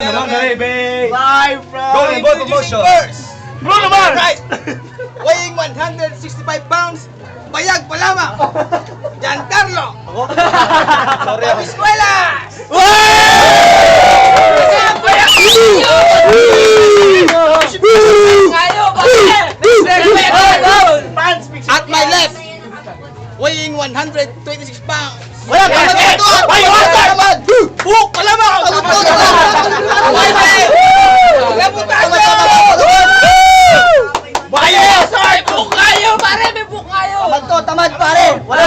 Come on, baby. Live from Golden Boy Promotion. Bruno Mars! Right! Weighing 165 pounds, bayag pa lamang! Giancarlo! Sorry ako. Escuelas! At my left, weighing 126 pounds. Wala ka! Ay, Tamad! Hook! Palamang! Tamad pare! Wala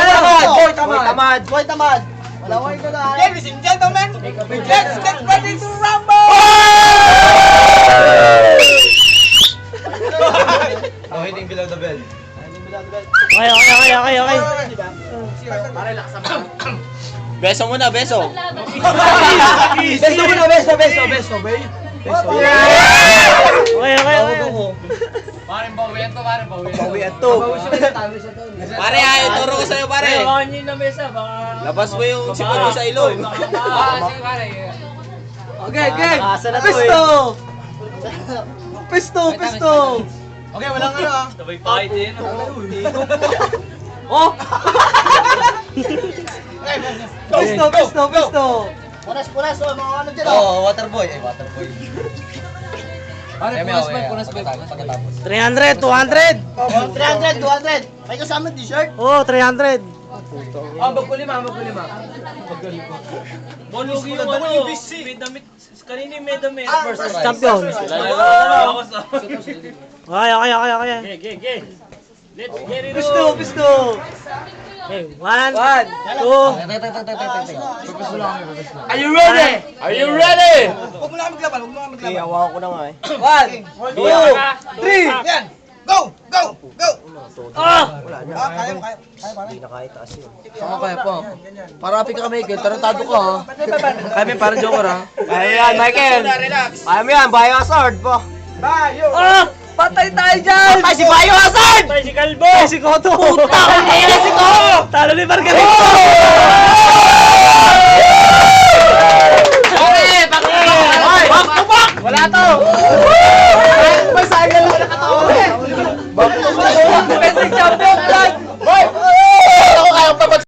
Tamad. Boy tamad! Wala wine ko na! Ladies and gentlemen, let's get ready to rumble! Oh, hitting below the bell. Okay. Beso muna, beso! Beso muna, beso, bay. Okay. Bawian to. Pare, turo ko sa'yo pare! Labas mo yung sipon mo sa ilong! Okay. Asa na to Pisto! Okay, walang ano ah. Sabay fight din. Oh! Pisto! Punas, mga ano dyan Oh, waterboy. Eh, waterboy. punas pa. 300, 200. 300, 200! May kasama t-shirt? Oh, 300. Magkulima. Bolugi yung ano. May damit. Kanina yung may damit. Champion. Okay. Let's get it on. Pisto. Okay, 1, 2. Are you ready? Huwag mo na maglaban, Hawakan ko na nga eh. 1, 2, 3. Yan! Go! Kaya mo. Hindi na kaya taas yun. Kaya pa. Parapi ka Michael, tarantado ka ha. Kami para joker ha. Ayan, Michael. Kaya mo yan, Bayo Hazard po. Patay tayo dyan! Patay si Bayo Hazard! Patay si Calvo! Patay si Cotto! Si Ko! Talo ni Margarito! Back to back! Wala to! May sayang